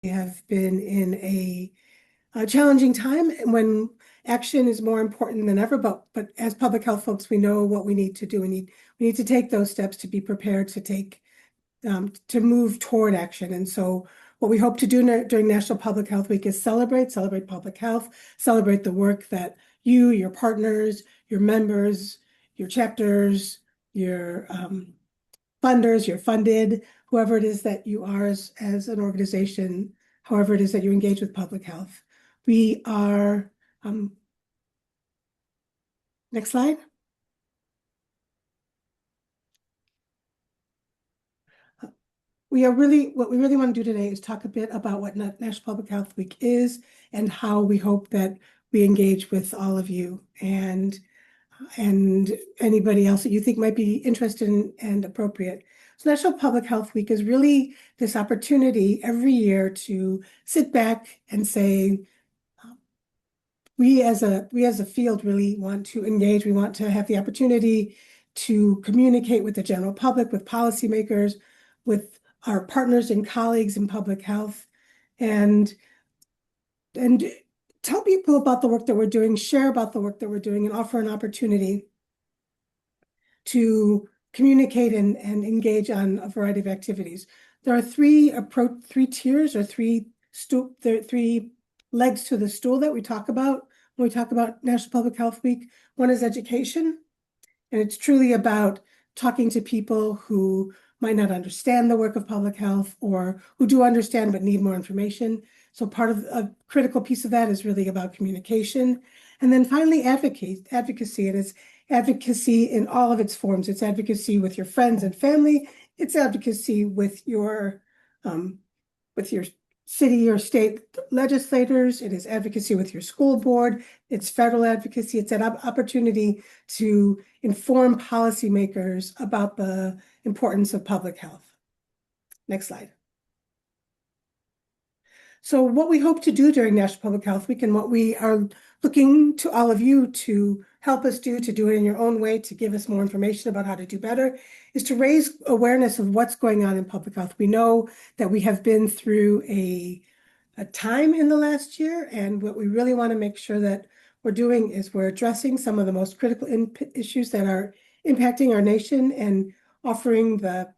have been in a challenging time when action is more important than ever. But as public health folks, we know what we need to do. We need to take those steps to be prepared to take to move toward action. And so what we hope to do during National Public Health Week is celebrate public health, celebrate the work that you, your partners, your members, your chapters, your funders, your funded, whoever it is that you are as an organization, however it is that you engage with public health. We are, next slide. What we really want to do today is talk a bit about what National Public Health Week is and how we hope that we engage with all of you and anybody else that you think might be interested in and appropriate. So National Public Health Week is really this opportunity every year to sit back and say, we as a field really want to engage. We want to have the opportunity to communicate with the general public, with policymakers, with our partners and colleagues in public health, and tell people about the work that we're doing, share about the work that we're doing, and offer an opportunity to communicate and engage on a variety of activities. There are three tiers or three legs to the stool that we talk about when we talk about National Public Health Week. One is education, and it's truly about talking to people who might not understand the work of public health or who do understand but need more information. So part of a critical piece of that is really about communication. And then finally, advocacy. And it's advocacy in all of its forms. It's advocacy with your friends and family. It's advocacy with your city or state legislators. It is advocacy with your school board. It's federal advocacy. It's an opportunity to inform policymakers about the importance of public health. Next slide. So what we hope to do during National Public Health Week and what we are looking to all of you to help us do, to do it in your own way, to give us more information about how to do better, is to raise awareness of what's going on in public health. We know that we have been through a time in the last year, and what we really want to make sure that we're doing is we're addressing some of the most critical issues that are impacting our nation and offering the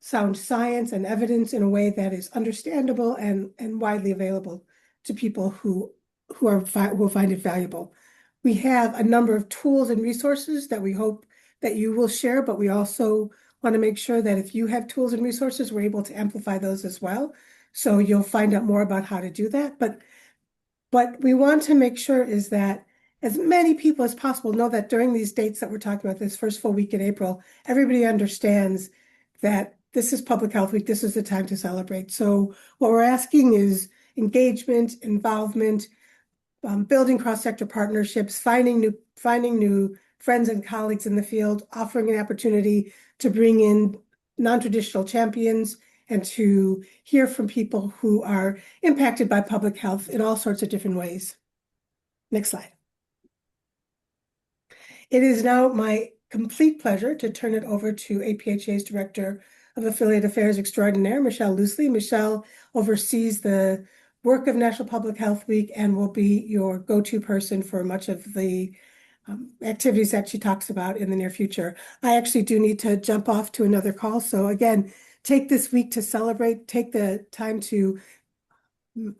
sound science and evidence in a way that is understandable and widely available to people who will find it valuable. We have a number of tools and resources that we hope that you will share, but we also want to make sure that if you have tools and resources, we're able to amplify those as well. So you'll find out more about how to do that. But what we want to make sure is that as many people as possible know that during these dates that we're talking about, this first full week in April, everybody understands that this is Public Health Week. This is the time to celebrate. So what we're asking is engagement, involvement, building cross-sector partnerships, finding new friends and colleagues in the field, offering an opportunity to bring in non-traditional champions and to hear from people who are impacted by public health in all sorts of different ways. Next slide. It is now my complete pleasure to turn it over to APHA's Director of Affiliate Affairs Extraordinaire, Michelle Loosely. Michelle oversees the work of National Public Health Week and will be your go-to person for much of the activities that she talks about in the near future. I actually do need to jump off to another call. So again, take this week to celebrate, take the time to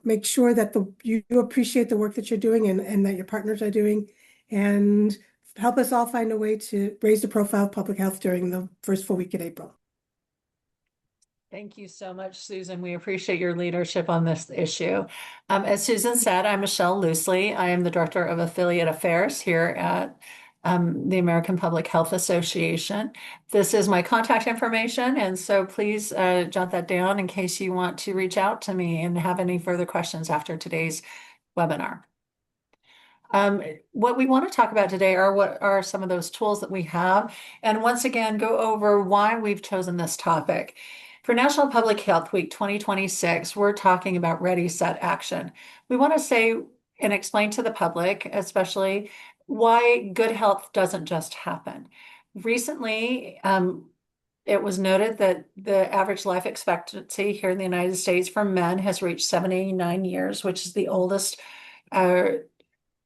make sure that you appreciate the work that you're doing and that your partners are doing, and help us all find a way to raise the profile of public health during the first full week in April. Thank you so much, Susan. We appreciate your leadership on this issue. As Susan said, I'm Michelle Loosely. I am the Director of Affiliate Affairs here at the American Public Health Association. This is my contact information, and so please jot that down in case you want to reach out to me and have any further questions after today's webinar. What we want to talk about today are what are some of those tools that we have, and once again, go over why we've chosen this topic. For National Public Health Week 2026, we're talking about Ready, Set, Action. We want to say and explain to the public, especially, why good health doesn't just happen. Recently, It was noted that the average life expectancy here in the United States for men has reached 79 years, which is the oldest uh,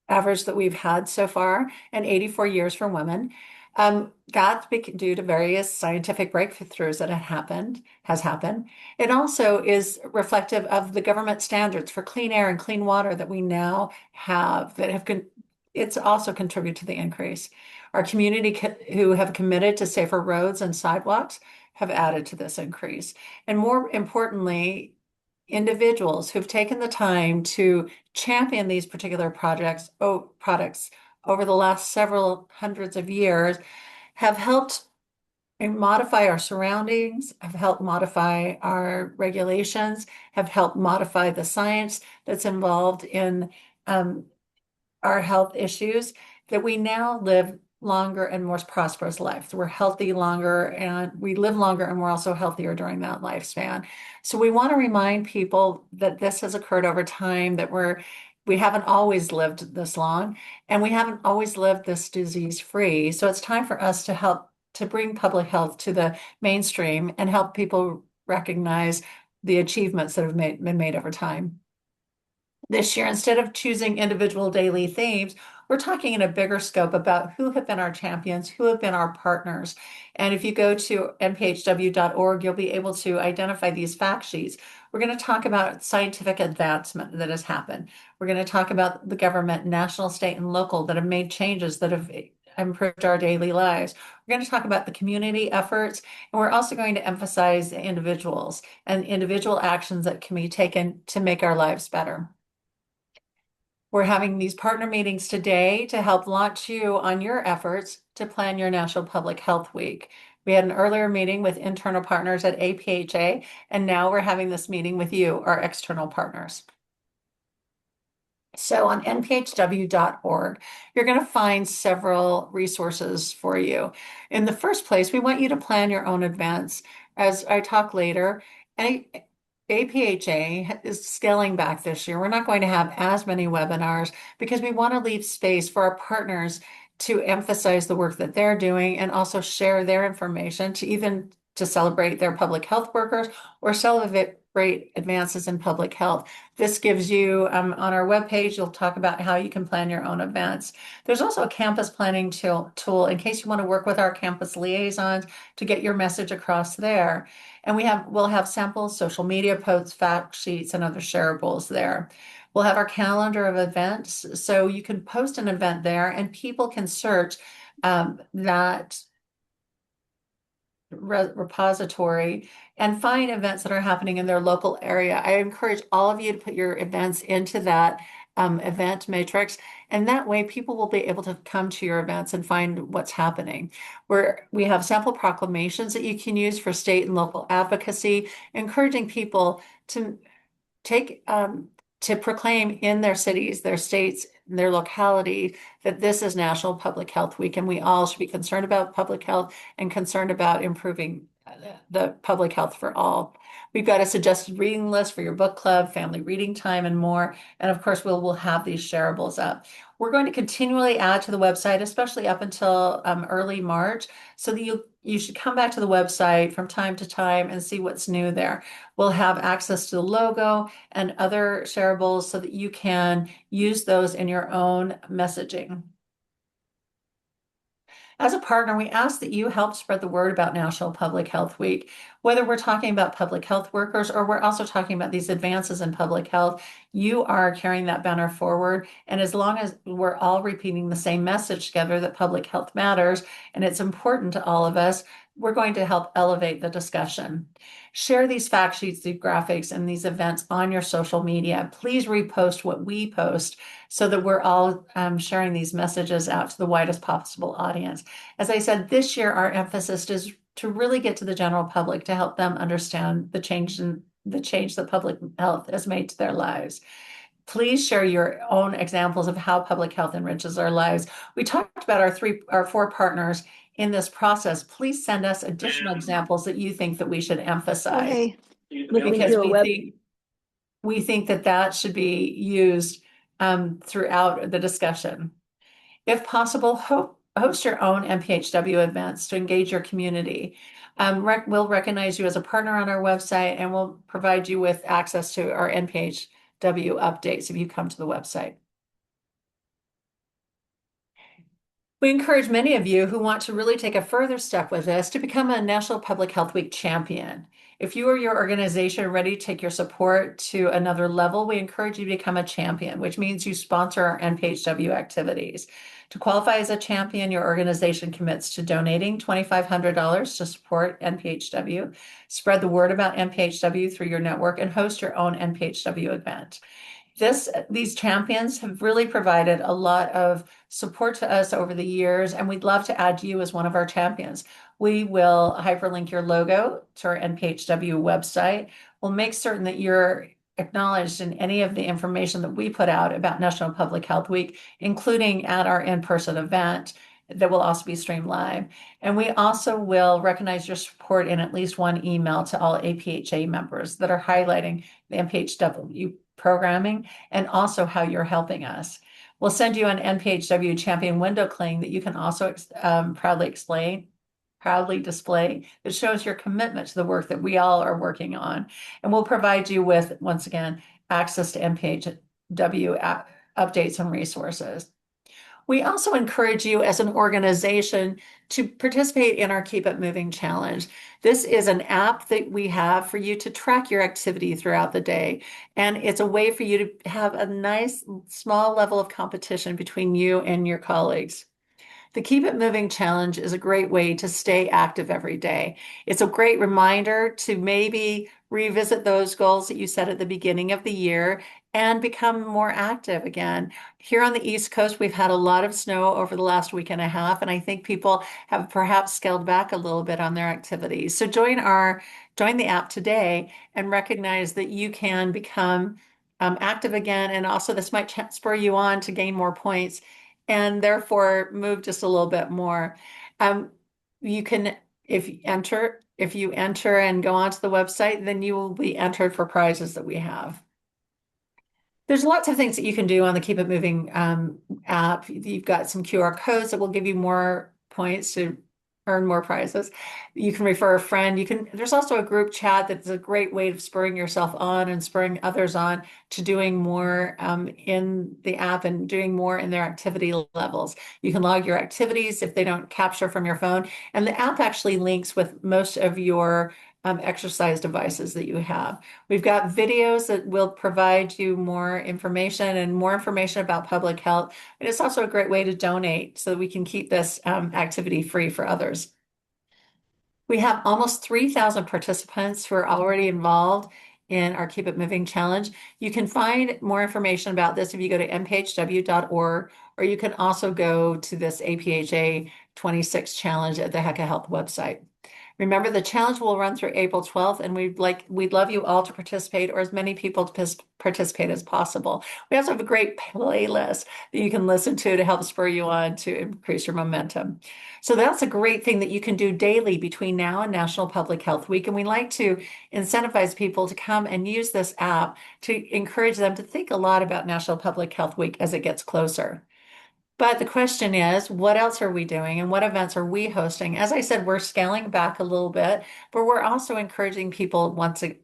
average that we've had so far, and 84 years for women. That's due to various scientific breakthroughs that has happened. It also is reflective of the government standards for clean air and clean water that we now have that have it's also contributed to the increase. Our community who have committed to safer roads and sidewalks have added to this increase. And more importantly, individuals who've taken the time to champion these particular products over the last several hundreds of years have helped modify our surroundings, have helped modify our regulations, have helped modify the science that's involved in um, our health issues, that we now live longer and more prosperous lives. We're healthy longer and we live longer, and we're also healthier during that lifespan. So we want to remind people that this has occurred over time, that we haven't always lived this long, and we haven't always lived this disease free. So it's time for us to help to bring public health to the mainstream and help people recognize the achievements that have been made over time. This year, instead of choosing individual daily themes, we're talking in a bigger scope about who have been our champions, who have been our partners. And if you go to nphw.org, you'll be able to identify these fact sheets. We're going to talk about scientific advancement that has happened. We're going to talk about the government, national, state, and local that have made changes that have improved our daily lives. We're going to talk about the community efforts, and we're also going to emphasize the individuals and individual actions that can be taken to make our lives better. We're having these partner meetings today to help launch you on your efforts to plan your National Public Health Week. We had an earlier meeting with internal partners at APHA, and now we're having this meeting with you, our external partners. So on nphw.org, you're going to find several resources for you. In the first place, we want you to plan your own events. As I talk later, APHA is scaling back this year. We're not going to have as many webinars because we want to leave space for our partners to emphasize the work that they're doing and also share their information to celebrate their public health workers or celebrate advances in public health. This gives you, on our webpage, you'll talk about how you can plan your own events. There's also a campus planning tool in case you want to work with our campus liaisons to get your message across there. And we'll have samples, social media posts, fact sheets, and other shareables there. We'll have our calendar of events, so you can post an event there and people can search that repository and find events that are happening in their local area. I encourage all of you to put your events into that event matrix, and that way people will be able to come to your events and find what's happening. We have sample proclamations that you can use for state and local advocacy, encouraging people to take to proclaim in their cities, their states, their locality that this is National Public Health Week, and we all should be concerned about public health and concerned about improving the public health for all. We've got a suggested reading list for your book club, family reading time, and more. And of course, we'll have these shareables up. We're going to continually add to the website, especially up until early March, so that you should come back to the website from time to time and see what's new there. We'll have access to the logo and other shareables so that you can use those in your own messaging. As a partner, we ask that you help spread the word about National Public Health Week. Whether we're talking about public health workers or we're also talking about these advances in public health, you are carrying that banner forward. And as long as we're all repeating the same message together that public health matters and it's important to all of us, we're going to help elevate the discussion. Share these fact sheets, these graphics, and these events on your social media. Please repost what we post so that we're all sharing these messages out to the widest possible audience. As I said, this year, our emphasis is to really get to the general public to help them understand the change that public health has made to their lives. Please share your own examples of how public health enriches our lives. We talked about our four partners in this process. Please send us additional examples that you think that we should emphasize. Okay. Because we think that should be used throughout the discussion. If possible, host your own NPHW events to engage your community. We'll recognize you as a partner on our website, and we'll provide you with access to our NPHW updates if you come to the website. We encourage many of you who want to really take a further step with this to become a National Public Health Week champion. If you or your organization are ready to take your support to another level, we encourage you to become a champion, which means you sponsor our NPHW activities. To qualify as a champion, your organization commits to donating $2,500 to support NPHW, spread the word about NPHW through your network, and host your own NPHW event. These champions have really provided a lot of support to us over the years, and we'd love to add you as one of our champions. We will hyperlink your logo to our NPHW website. We'll make certain that you're acknowledged in any of the information that we put out about National Public Health Week, including at our in-person event that will also be streamed live. And we also will recognize your support in at least one email to all APHA members that are highlighting the NPHW programming and also how you're helping us. We'll send you an NPHW champion window cling that you can also proudly display that shows your commitment to the work that we all are working on. And we'll provide you with, once again, access to NPHW updates and resources. We also encourage you as an organization to participate in our Keep It Moving Challenge. This is an app that we have for you to track your activity throughout the day. And it's a way for you to have a nice small level of competition between you and your colleagues. The Keep It Moving Challenge is a great way to stay active every day. It's a great reminder to maybe revisit those goals that you set at the beginning of the year and become more active again. Here on the East Coast, we've had a lot of snow over the last week and a half, and I think people have perhaps scaled back a little bit on their activities. So join the app today and recognize that you can become active again, and also this might spur you on to gain more points and therefore move just a little bit more. You can, if you enter and go onto the website, then you will be entered for prizes that we have. There's lots of things that you can do on the Keep It Moving app. You've got some QR codes that will give you more points to earn more prizes. You can refer a friend. There's also a group chat that's a great way of spurring yourself on and spurring others on to doing more in the app and doing more in their activity levels. You can log your activities if they don't capture from your phone. And the app actually links with most of your exercise devices that you have. We've got videos that will provide you more information and more information about public health. And it's also a great way to donate so that we can keep this activity free for others. We have almost 3,000 participants who are already involved in our Keep It Moving Challenge. You can find more information about this if you go to nphw.org, or you can also go to this APHA 26 challenge at the HECA Health website. Remember, the challenge will run through April 12th, and we'd love you all to participate, or as many people to participate as possible. We also have a great playlist that you can listen to help spur you on to increase your momentum. So that's a great thing that you can do daily between now and National Public Health Week. And we like to incentivize people to come and use this app to encourage them to think a lot about National Public Health Week as it gets closer. But the question is, what else are we doing and what events are we hosting? As I said, we're scaling back a little bit, but we're also encouraging people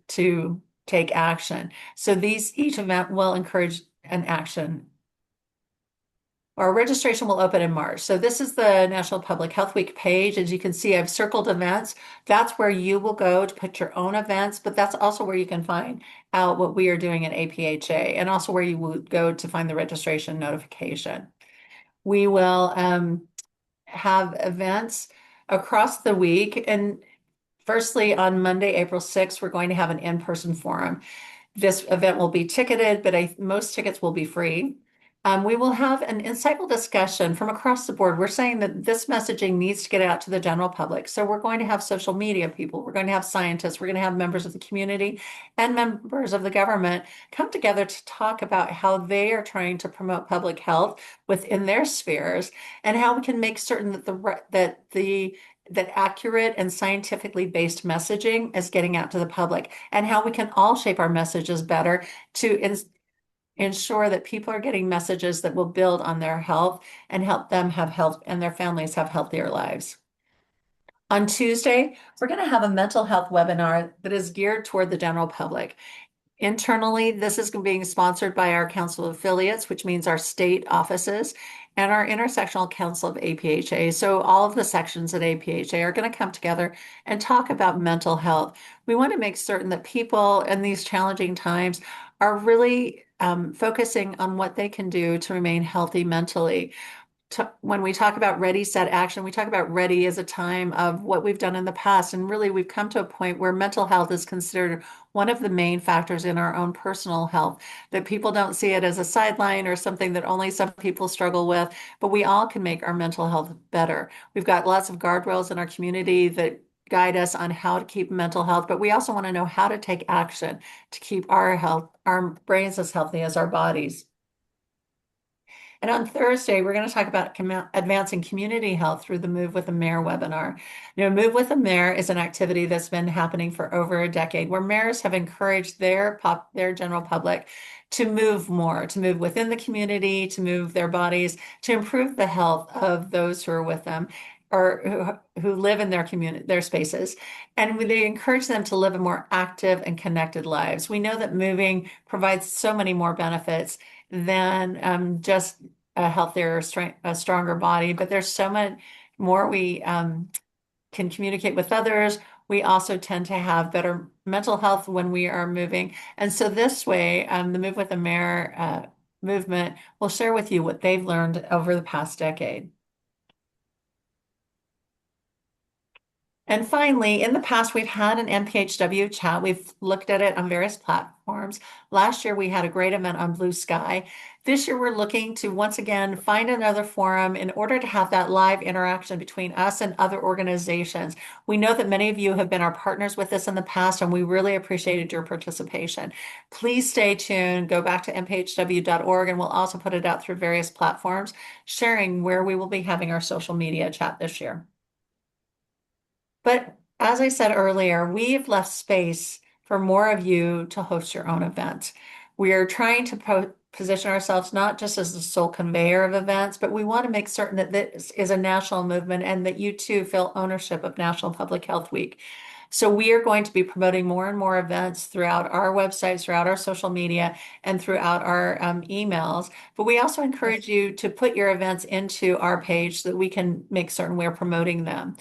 to take action. So each event will encourage an action. Our registration will open in March. So this is the National Public Health Week page. As you can see, I've circled events. That's where you will go to put your own events, but that's also where you can find out what we are doing at APHA and also where you would go to find the registration notification. We will have events across the week. And firstly, on Monday, April 6th, we're going to have an in-person forum. This event will be ticketed, but most tickets will be free. We will have an insightful discussion from across the board. We're saying that this messaging needs to get out to the general public. So we're going to have social media people, we're going to have scientists, we're going to have members of the community and members of the government come together to talk about how they are trying to promote public health within their spheres and how we can make certain that accurate and scientifically based messaging is getting out to the public and how we can all shape our messages better to ensure that people are getting messages that will build on their health and help them have health and their families have healthier lives. On Tuesday, we're going to have a mental health webinar that is geared toward the general public. Internally, this is being sponsored by our Council of Affiliates, which means our state offices, and our Intersectional Council of APHA. So all of the sections at APHA are going to come together and talk about mental health. We want to make certain that people in these challenging times are really focusing on what they can do to remain healthy mentally. When we talk about ready, set, action, we talk about ready as a time of what we've done in the past. And really, we've come to a point where mental health is considered one of the main factors in our own personal health, that people don't see it as a sideline or something that only some people struggle with, but we all can make our mental health better. We've got lots of guardrails in our community that guide us on how to keep mental health, but we also want to know how to take action to keep our health, our brains as healthy as our bodies. And on Thursday, we're going to talk about advancing community health through the Move with the Mayor webinar. Move with the Mayor is an activity that's been happening for over a decade, where mayors have encouraged their general public to move more, to move within the community, to move their bodies, to improve the health of those who are with them or who live in their community, their spaces. And they encourage them to live a more active and connected lives. We know that moving provides so many more benefits than just a healthier, a stronger body. But there's so much more we can communicate with others. We also tend to have better mental health when we are moving. And so this way, the Move with the Mayor movement will share with you what they've learned over the past decade. And finally, in the past, we've had an NPHW chat. We've looked at it on various platforms. Last year, we had a great event on Blue Sky. This year, we're looking to once again find another forum in order to have that live interaction between us and other organizations. We know that many of you have been our partners with this in the past, and we really appreciated your participation. Please stay tuned. Go back to nphw.org, and we'll also put it out through various platforms, sharing where we will be having our social media chat this year. But as I said earlier, we've left space for more of you to host your own event. We are trying to position ourselves not just as the sole conveyor of events, but we want to make certain that this is a national movement and that you too feel ownership of National Public Health Week. So we are going to be promoting more and more events throughout our websites, throughout our social media, and throughout our emails. But we also encourage you to put your events into our page so that we can make certain we're promoting them.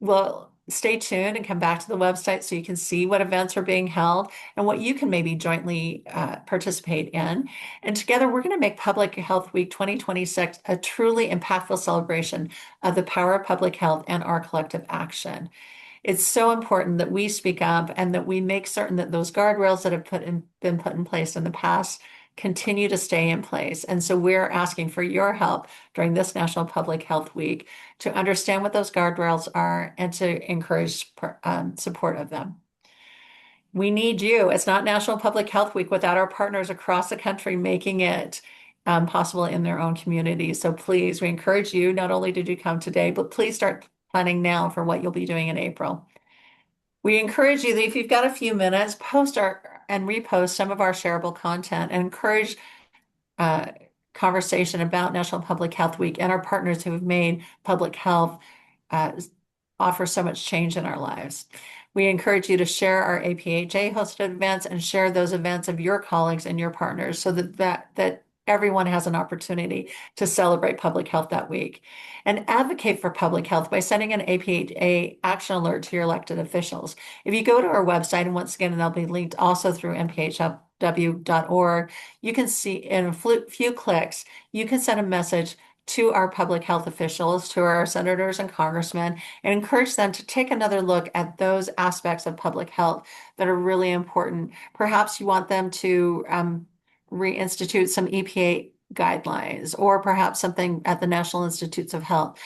Well, stay tuned and come back to the website so you can see what events are being held and what you can maybe jointly participate in. And together, we're going to make Public Health Week 2026 a truly impactful celebration of the power of public health and our collective action. It's so important that we speak up and that we make certain that those guardrails that have been put in place in the past continue to stay in place. And so we're asking for your help during this National Public Health Week to understand what those guardrails are and to encourage support of them. We need you. It's not National Public Health Week without our partners across the country making it possible in their own communities. So please, we encourage you, not only did you come today, but please start planning now for what you'll be doing in April. We encourage you that if you've got a few minutes, post and repost some of our shareable content and encourage conversation about National Public Health Week and our partners who have made public health offer so much change in our lives. We encourage you to share our APHA hosted events and share those events of your colleagues and your partners so that everyone has an opportunity to celebrate public health that week. And advocate for public health by sending an APHA action alert to your elected officials. If you go to our website, and once again, they'll be linked also through nphw.org, you can see in a few clicks, you can send a message to our public health officials, to our senators and congressmen, and encourage them to take another look at those aspects of public health that are really important. Perhaps you want them to reinstitute some EPA guidelines, or perhaps something at the National Institutes of Health.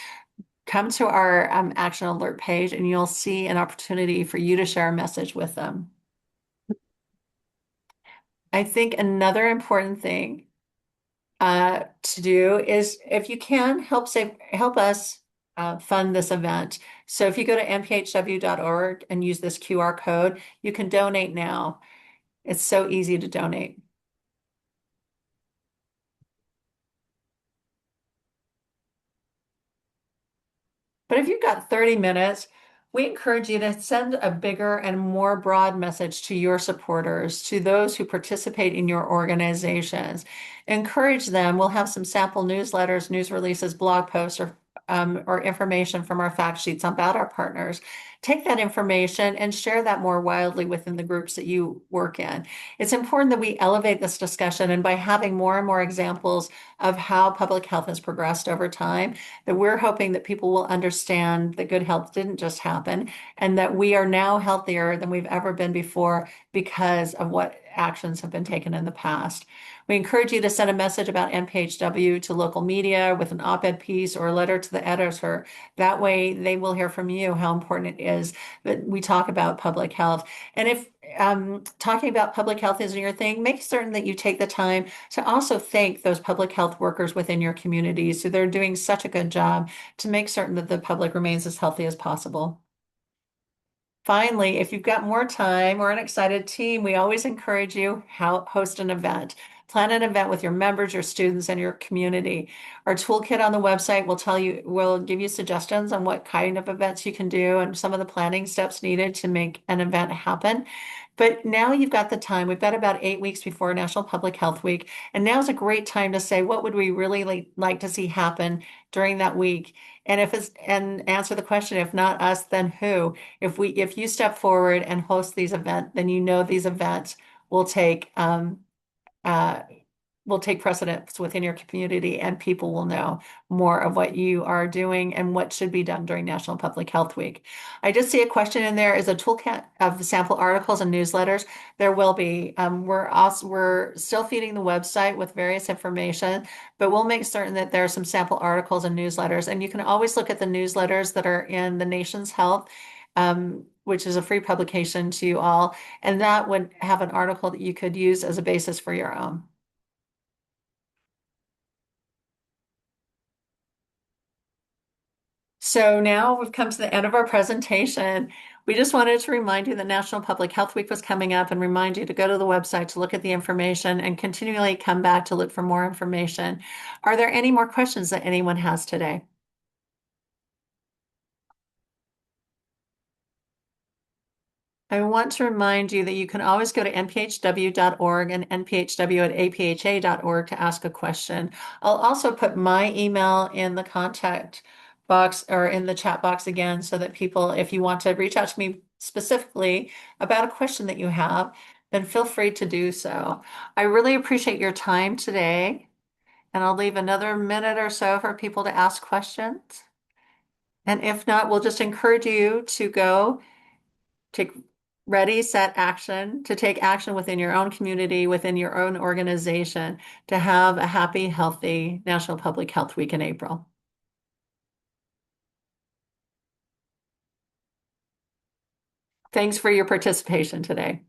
Come to our action alert page and you'll see an opportunity for you to share a message with them. I think another important thing to do is, if you can, help us fund this event. So if you go to nphw.org and use this QR code, you can donate now. It's so easy to donate. But if you've got 30 minutes, we encourage you to send a bigger and more broad message to your supporters, to those who participate in your organizations. Encourage them. We'll have some sample newsletters, news releases, blog posts, or information from our fact sheets about our partners. Take that information and share that more widely within the groups that you work in. It's important that we elevate this discussion, and by having more and more examples of how public health has progressed over time, that we're hoping that people will understand that good health didn't just happen and that we are now healthier than we've ever been before because of what actions have been taken in the past. We encourage you to send a message about NPHW to local media with an op-ed piece or a letter to the editor. That way they will hear from you how important it is that we talk about public health. And if talking about public health isn't your thing, make certain that you take the time to also thank those public health workers within your communities. So they're doing such a good job to make certain that the public remains as healthy as possible. Finally, if you've got more time or an excited team, we always encourage you host an event. Plan an event with your members, your students, and your community. Our toolkit on the website will give you suggestions on what kind of events you can do and some of the planning steps needed to make an event happen. But now you've got the time. We've got about 8 weeks before National Public Health Week, and now is a great time to say, what would we really like to see happen during that week? And answer the question, if not us, then who? If you step forward and host these events, then you know these events will take uh, will take precedence within your community, and people will know more of what you are doing and what should be done during National Public Health Week. I just see a question in there. Is a toolkit of sample articles and newsletters? There will be. We're still feeding the website with various information, but we'll make certain that there are some sample articles and newsletters. And you can always look at the newsletters that are in the Nation's Health, which is a free publication to you all, and that would have an article that you could use as a basis for your own. So now we've come to the end of our presentation. We just wanted to remind you that National Public Health Week was coming up and remind you to go to the website to look at the information and continually come back to look for more information. Are there any more questions that anyone has today? I want to remind you that you can always go to nphw.org and nphw@apha.org to ask a question. I'll also put my email in the contact box or in the chat box again so that people, if you want to reach out to me specifically about a question that you have, then feel free to do so. I really appreciate your time today, and I'll leave another minute or so for people to ask questions. And if not, we'll just encourage you to go take ready, set action, to take action within your own community, within your own organization, to have a happy, healthy National Public Health Week in April. Thanks for your participation today.